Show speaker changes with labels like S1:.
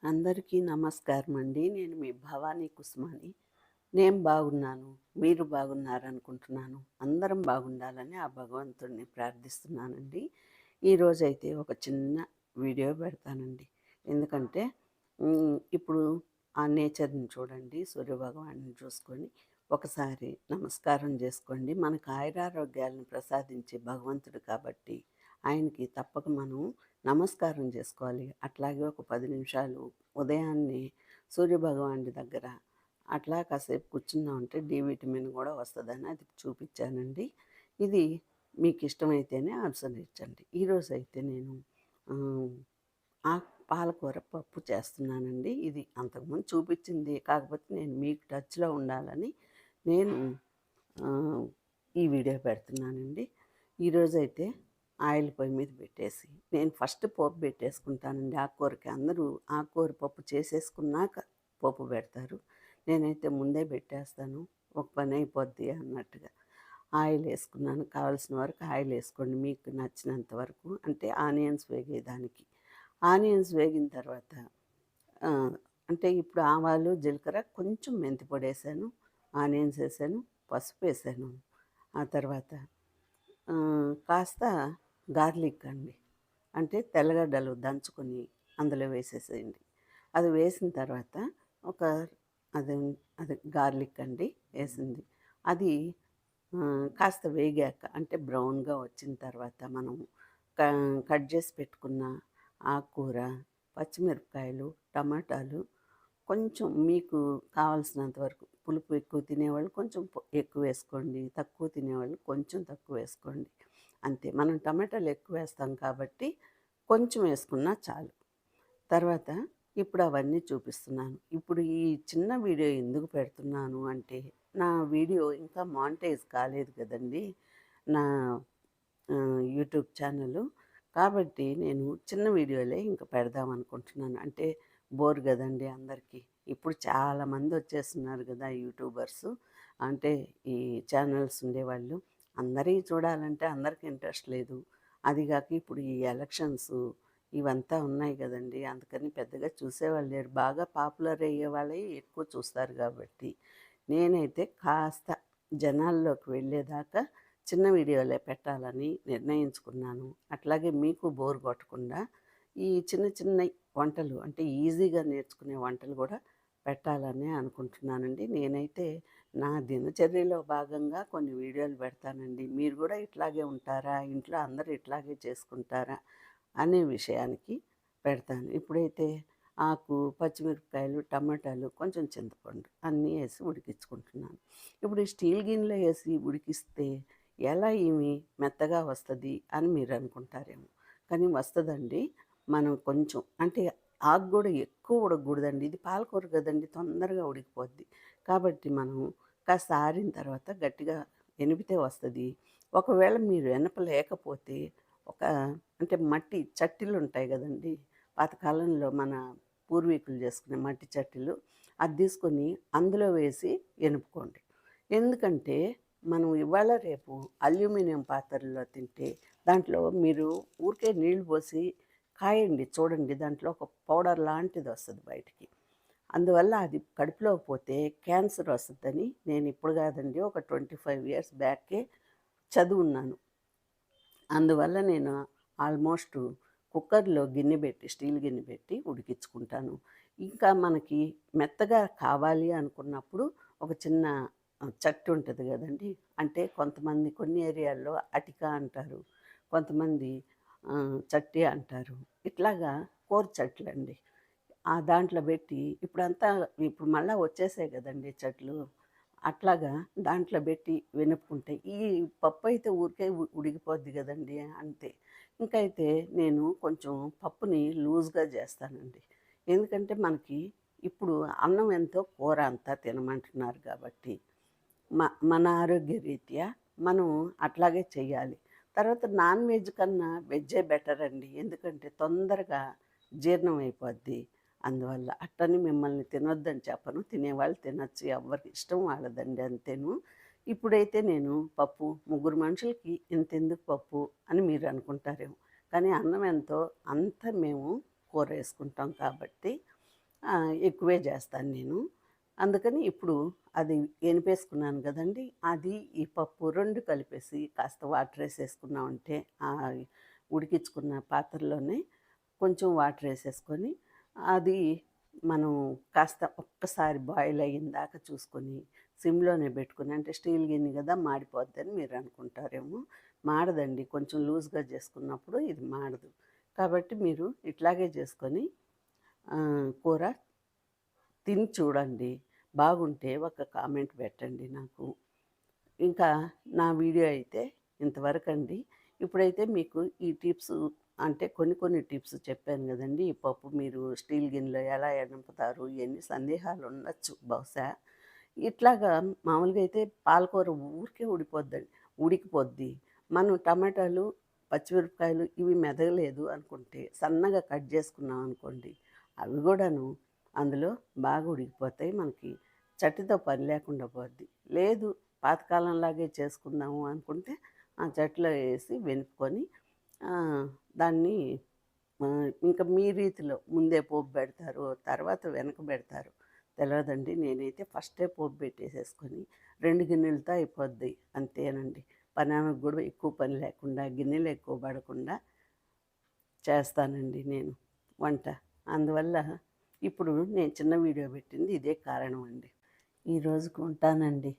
S1: అందరికీ నమస్కారం అండి. నేను మీ భవానీ కుసుమాని. నేను బాగున్నాను. మీరు బాగున్నారనుకుంటున్నాను. అందరం బాగుండాలని ఆ భగవంతుడిని ప్రార్థిస్తున్నానండి. ఈరోజైతే ఒక చిన్న వీడియో పెడతానండి. ఎందుకంటే ఇప్పుడు ఆ నేచర్‌ని చూడండి. సూర్యభగవానుడిని చూసుకొని ఒకసారి నమస్కారం చేసుకోండి. మనకు ఆయురారోగ్యాలను ప్రసాదించే భగవంతుడు కాబట్టి ఆయనకి తప్పక మనం నమస్కారం చేసుకోవాలి. అట్లాగే ఒక 10 నిమిషాలు ఉదయాన్నే సూర్యభగవానుడి దగ్గర అట్లా కాసేపు కూర్చున్నామంటే డి విటమిన్ కూడా వస్తుందని అది చూపించానండి. ఇది మీకు ఇష్టమైతేనే అనుసరించండి. ఈరోజైతే నేను ఆహ్, పాలకూర పప్పు చేస్తున్నానండి. ఇది అంతకుముందు చూపించింది. కాకపోతే నేను మీకు టచ్‌లో ఉండాలని నేను ఆహ్, ఈ వీడియో పెడుతున్నానండి. ఈరోజైతే ఆయిల్ పొయ్యి మీద పెట్టేసి నేను ఫస్ట్ పోపు పెట్టేసుకుంటానండి ఆకుకూరకి. అందరూ ఆకుకూర పప్పు చేసేసుకున్నాక పోపు పెడతారు. నేనైతే ముందే పెట్టేస్తాను. ఒక పని అయిపోద్ది అన్నట్టుగా. ఆయిల్ వేసుకున్నాను. కావాల్సిన వరకు ఆయిల్ వేసుకోండి మీకు నచ్చినంత వరకు. అంటే ఆనియన్స్ వేగేదానికి. ఆనియన్స్ వేగిన తర్వాత ఆ, అంటే ఇప్పుడు ఆవాలు, జీలకర్ర, కొంచెం మెంతి పొడి వేసాను, ఆనియన్స్ వేసాను, పసుపు వేసాను. ఆ తర్వాత కాస్త గార్లిక్ అండి, అంటే తెల్లగడ్డలు దంచుకొని అందులో వేసేసేయండి. అది వేసిన తర్వాత ఒక అది అది గార్లిక్ అండి వేసింది. అది కాస్త వేగాక అంటే బ్రౌన్గా వచ్చిన తర్వాత మనం క కట్ చేసి పెట్టుకున్న ఆకుకూర, పచ్చిమిరపకాయలు, టమాటాలు, కొంచెం మీకు కావాల్సినంత వరకు పులుపు ఎక్కువ తినేవాళ్ళు కొంచెం ఎక్కువ వేసుకోండి. తక్కువ తినేవాళ్ళు కొంచెం తక్కువ వేసుకోండి. అంతే. మనం టమాటాలు ఎక్కువ వేస్తాం కాబట్టి కొంచెం వేసుకున్నా చాలు. తర్వాత ఇప్పుడు అవన్నీ చూపిస్తున్నాను. ఇప్పుడు ఈ చిన్న వీడియో ఎందుకు పెడుతున్నాను అంటే, నా వీడియో ఇంకా మానిటైజ్ కాలేదు కదండీ! నా యూట్యూబ్ ఛానలు. కాబట్టి నేను చిన్న వీడియోలే ఇంక పెడదామనుకుంటున్నాను. అంటే బోర్ గదండీ అందరికీ. ఇప్పుడు చాలామంది వచ్చేస్తున్నారు గదా యూట్యూబర్సు. అంటే ఈ ఛానల్స్ ఉండేవాళ్ళు. అందరియి చూడాలంటే అందరికి ఇంట్రెస్ట్ లేదు. అది గాక ఇప్పుడు ఈ ఎలక్షన్సు ఇవంతా ఉన్నాయి గదండీ! అందుకని పెద్దగా చూసేవాళ్ళు లేరు. బాగా పాపులర్ అయ్యేవాళ్ళయి ఎక్కువ చూస్తారు గాబట్టి. నేనైతే కాస్త జనాల్లోకి వెళ్ళేదాకా చిన్న వీడియోలే పెట్టాలని నిర్ణయించుకున్నాను. అట్లాగే మీకు బోర్ కొట్టకుండా ఈ చిన్న చిన్న వంటలు అంటే ఈజీగా నేర్చుకునే వంటలు కూడా పెట్టాలని అనుకుంటున్నానండి. నేనైతే నా దినచర్యలో భాగంగా కొన్ని వీడియోలు పెడతానండి. మీరు కూడా ఇట్లాగే ఉంటారా? ఇంట్లో అందరూ ఇట్లాగే చేసుకుంటారా? అనే విషయానికి పెడతాను. ఇప్పుడైతే పచ్చిమిరపకాయలు, టమాటాలు, కొంచెం చింతపండు అన్నీ వేసి ఉడికించుకుంటున్నాను. ఇప్పుడు ఈ స్టీల్ గిన్నెలో వేసి ఉడికిస్తే ఎలా ఈమె మెత్తగా వస్తుంది అని మీరు అనుకుంటారేమో. కానీ వస్తుందండి. మనం కొంచెం అంటే ఆకు కూడా ఎక్కువ ఉడకకూడదండి. ఇది పాలకూర కదండి, తొందరగా ఉడికిపోద్ది. కాబట్టి మనం కాస్త ఆరిన తర్వాత గట్టిగా ఎనిపితే వస్తుంది. ఒకవేళ మీరు ఎనపలేకపోతే ఒక అంటే మట్టి చట్టీలు ఉంటాయి కదండి, పాతకాలంలో మన పూర్వీకులు చేసుకునే మట్టి చట్టీలు, అది తీసుకొని అందులో వేసి ఎనుపుకోండి. ఎందుకంటే మనం ఇవాళ రేపు అల్యూమినియం పాత్రల్లో తింటే దాంట్లో మీరు ఊరికే నీళ్లు పోసి కాయండి చూడండి, దాంట్లో ఒక పౌడర్ లాంటిది వస్తుంది బయటికి. అందువల్ల అది కడుపులోకి పోతే క్యాన్సర్ వస్తుందని నేను ఇప్పుడు కాదండి, ఒక 25 ఇయర్స్ బ్యాకే చదువున్నాను. అందువల్ల నేను ఆల్మోస్ట్ కుక్కర్లో గిన్నె పెట్టి స్టీల్ గిన్నె పెట్టి ఉడికించుకుంటాను. ఇంకా మనకి మెత్తగా కావాలి అనుకున్నప్పుడు ఒక చిన్న చట్టు ఉంటుంది కదండి, అంటే కొంతమంది కొన్ని ఏరియాల్లో అటిక అంటారు, కొంతమంది చట్టి అంటారు. ఇట్లాగా కూర చట్లండి. ఆ దాంట్లో పెట్టి ఇప్పుడు మళ్ళా వచ్చేసాయి కదండీ చెట్లు. అట్లాగా దాంట్లో పెట్టి వెనుపుకుంటే ఈ పప్పు అయితే ఊరికే ఉడికిపోద్ది కదండీ అంతే. ఇంకైతే నేను కొంచెం పప్పుని లూజ్‌గా చేస్తానండి. ఎందుకంటే మనకి ఇప్పుడు అన్నం ఎంతో కూర అంతా తినమంటున్నారు కాబట్టి మన ఆరోగ్య రీత్యా మనం అట్లాగే చెయ్యాలి. తర్వాత నాన్ వెజ్ కన్నా వెజ్జే బెటర్ అండి. ఎందుకంటే తొందరగా జీర్ణం అయిపోద్ది. అందువల్ల అట్టని మిమ్మల్ని తినొద్దని చెప్పను. తినేవాళ్ళు తినొచ్చు. ఎవరికి ఇష్టం వాళ్ళదండి అంతేను. ఇప్పుడైతే నేను పప్పు ముగ్గురు మనుషులకి ఇంతెందుకు పప్పు అని మీరు అనుకుంటారేమో. కానీ అన్నం ఎంతో అంత మేము కూర వేసుకుంటాం కాబట్టి ఎక్కువే చేస్తాను నేను. అందుకని ఇప్పుడు అది ఎనిపేసుకున్నాను గదండీ! అది ఈ పప్పు 2 కలిపేసి కాస్త వాటరేసేసుకున్నామంటే ఉడికించుకున్న పాత్రలోనే కొంచెం వాటరేసేసుకొని, అది మనం కాస్త ఒక్కసారి బాయిల్ అయ్యిందాక చూసుకొని, సిమ్‌లోనే బెట్టుకొని అంటే స్టీల్ గిన్నె గదా! మాడిపోద్దని మీరనుకుంటారేమో. మాడదండి. కొంచెం లూజ్‌గా చేసుకున్నప్పుడు ఇది మాడదు. కాబట్టి మీరు ఇట్లాగే చేసుకొని కూర తిని చూడండి. బాగుంటే ఒక కామెంట్ పెట్టండి నాకు. ఇంకా నా వీడియో అయితే ఇంతవరకండి. ఇప్పుడైతే మీకు ఈ టిప్స్ అంటే కొన్ని కొన్ని టిప్స్ చెప్పాను గదండీ! ఈ పప్పు మీరు స్టీల్ గిన్నెలో ఎలా ఎనుపుతారు ఇయన్నీ సందేహాలుండొచ్చు బహుశా. ఇట్లాగా మామూలుగా అయితే పాలకూర ఊరికే ఉడికిపోద్ది. మనం టమాటాలు, పచ్చిమిరపకాయలు ఇవి మెదగలేదు అనుకుంటే సన్నగా కట్ చేసుకున్నాం అనుకోండి, అవి గూడాను అందులో బాగా ఉడికిపోతాయి. మనకి చట్నీతో పని లేకుండా పోద్ది. లేదు పాతకాలంలాగే చేసుకుందాము అనుకుంటే, ఆ చట్నీలో ఏసి వెనుపుకొని దాన్ని ఇంక మీ రీతిలో ముందే పోపు బెడతారో, తర్వాత వెనక బెడతారో తెలవదండి. నేనైతే ఫస్టే పోపు బెట్టేసేసుకొని 2 గిన్నెలతో అయిపోద్ది. అంతేనండి. పనామెకు గూడా ఎక్కువ పని లేకుండా, గిన్నెలు ఎక్కువ పడకుండా చేస్తానండి నేను వంట. అందువల్ల ఇప్పుడు నేను చిన్న వీడియో పెట్టింది ఇదే కారణం అండి. ఈ రోజుకి ఉంటానండి.